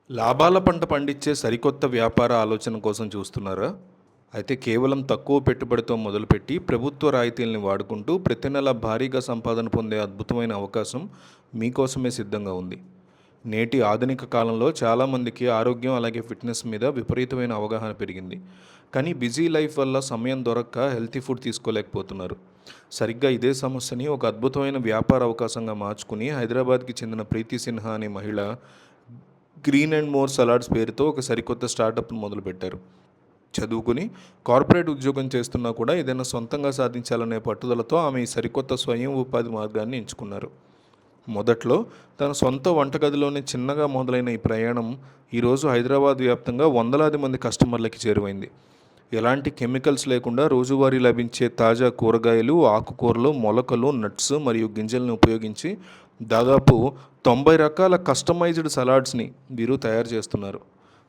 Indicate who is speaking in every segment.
Speaker 1: లాభాల పంట పండించే సరికొత్త వ్యాపార ఆలోచన కోసం చూస్తున్నారా? అయితే కేవలం తక్కువ పెట్టుబడితో మొదలుపెట్టి ప్రభుత్వ రాయితీల్ని వాడుకుంటూ ప్రతి నెల భారీగా సంపాదన పొందే అద్భుతమైన అవకాశం మీకోసమే సిద్ధంగా ఉంది. నేటి ఆధునిక కాలంలో చాలామందికి ఆరోగ్యం అలాగే ఫిట్నెస్ మీద విపరీతమైన అవగాహన పెరిగింది. కానీ బిజీ లైఫ్ వల్ల సమయం దొరక్క హెల్తీ ఫుడ్ తీసుకోలేకపోతున్నారు. సరిగ్గా ఇదే సమస్యని ఒక అద్భుతమైన వ్యాపార అవకాశంగా మార్చుకుని హైదరాబాద్కి చెందిన ప్రీతి సిన్హా అనే మహిళ గ్రీన్ అండ్ మోర్ సలాడ్స్ పేరుతో ఒక సరికొత్త స్టార్టప్ను మొదలుపెట్టారు. చదువుకుని కార్పొరేట్ ఉద్యోగం చేస్తున్నా కూడా ఏదైనా సొంతంగా సాధించాలనే పట్టుదలతో ఆమె ఈ సరికొత్త స్వయం ఉపాధి మార్గాన్ని ఎంచుకున్నారు. మొదట్లో తన సొంత వంటగదిలోనే చిన్నగా మొదలైన ఈ ప్రయాణం ఈరోజు హైదరాబాద్ వ్యాప్తంగా వందలాది మంది కస్టమర్లకి చేరువైంది. ఎలాంటి కెమికల్స్ లేకుండా రోజువారీ లభించే తాజా కూరగాయలు, ఆకుకూరలు, మొలకలు, నట్స్ మరియు గింజలను ఉపయోగించి దాదాపు 90 రకాల కస్టమైజ్డ్ సలాడ్స్ని వీరు తయారు చేస్తున్నారు.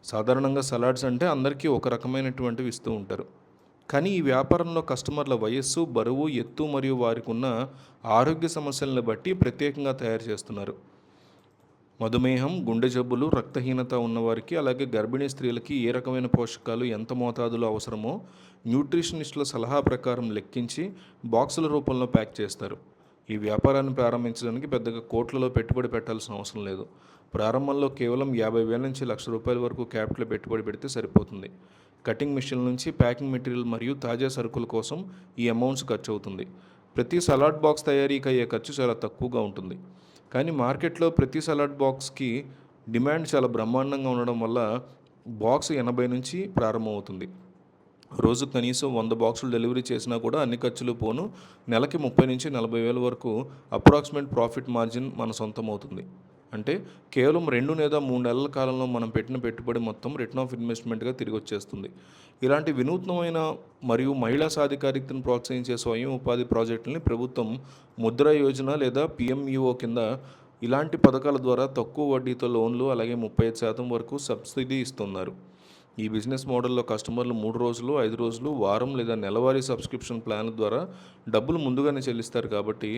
Speaker 1: సాధారణంగా సలాడ్స్ అంటే అందరికీ ఒక రకమైనటువంటివి ఇస్తూ ఉంటారు. కానీ ఈ వ్యాపారంలో కస్టమర్ల వయస్సు, బరువు, ఎత్తు మరియు వారికి ఉన్న ఆరోగ్య సమస్యలను బట్టి ప్రత్యేకంగా తయారు చేస్తున్నారు. మధుమేహం, గుండె జబ్బులు, రక్తహీనత ఉన్నవారికి అలాగే గర్భిణీ స్త్రీలకి ఏ రకమైన పోషకాలు ఎంత మోతాదులో అవసరమో న్యూట్రిషనిస్టుల సలహా ప్రకారం లెక్కించి బాక్సుల రూపంలో ప్యాక్ చేస్తారు. ఈ వ్యాపారాన్ని ప్రారంభించడానికి పెద్దగా కోట్లలో పెట్టుబడి పెట్టాల్సిన అవసరం లేదు. ప్రారంభంలో కేవలం 50,000 నుంచి ₹1,00,000 వరకు క్యాపిటల్ పెట్టుబడి పెడితే సరిపోతుంది. కటింగ్ మిషన్ల నుంచి ప్యాకింగ్ మెటీరియల్ మరియు తాజా సరుకుల కోసం ఈ అమౌంట్స్ ఖర్చు అవుతుంది. ప్రతి సలాడ్ బాక్స్ తయారీకి అయ్యే ఖర్చు చాలా తక్కువగా ఉంటుంది. కానీ మార్కెట్లో ప్రతి సలాడ్ బాక్స్కి డిమాండ్ చాలా బ్రహ్మాండంగా ఉండడం వల్ల బాక్స్ 80 నుంచి ప్రారంభమవుతుంది. రోజు కనీసం 100 బాక్సులు డెలివరీ చేసినా కూడా అన్ని ఖర్చులు పోను నెలకి 30 నుంచి 40,000 వరకు అప్రాక్సిమేట్ ప్రాఫిట్ మార్జిన్ మన సొంతం అవుతుంది. అంటే కేవలం 2 లేదా 3 నెలల కాలంలో మనం పెట్టిన పెట్టుబడి మొత్తం రిటర్న్ ఆఫ్ ఇన్వెస్ట్మెంట్గా తిరిగి వచ్చేస్తుంది. ఇలాంటి వినూత్నమైన మరియు మహిళా సాధికారికతను ప్రోత్సహించే స్వయం ఉపాధి ప్రాజెక్టులని ప్రభుత్వం ముద్రా యోజన లేదా పిఎంయుఓ కింద ఇలాంటి పథకాల ద్వారా తక్కువ వడ్డీతో లోన్లు అలాగే 35% వరకు సబ్సిడీ ఇస్తున్నారు. ఈ బిజినెస్ మోడల్లో కస్టమర్లు 3 రోజులు, 5 రోజులు, వారం లేదా నెలవారీ సబ్స్క్రిప్షన్ ప్లాన్ల ద్వారా డబ్బులు ముందుగానే చెల్లిస్తారు కాబట్టి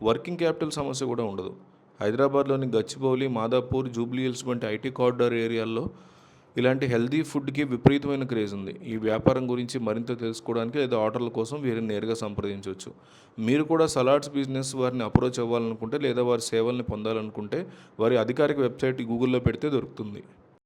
Speaker 1: వర్కింగ్ క్యాపిటల్ సమస్య కూడా ఉండదు. హైదరాబాద్లోని గచ్చిబౌలి, మాదాపూర్, జూబ్లీ హిల్స్ వంటి ఐటీ కారిడార్ ఏరియాల్లో ఇలాంటి హెల్దీ ఫుడ్కి విపరీతమైన క్రేజ్ ఉంది. ఈ వ్యాపారం గురించి మరింత తెలుసుకోవడానికి లేదా ఆర్డర్ల కోసం వీరిని నేరుగా సంప్రదించవచ్చు. మీరు కూడా సలాడ్స్ బిజినెస్ వారిని అప్రోచ్ అవ్వాలనుకుంటే లేదా వారి సేవల్ని పొందాలనుకుంటే వారి అధికారిక వెబ్సైట్ గూగుల్లో పెడితే దొరుకుతుంది.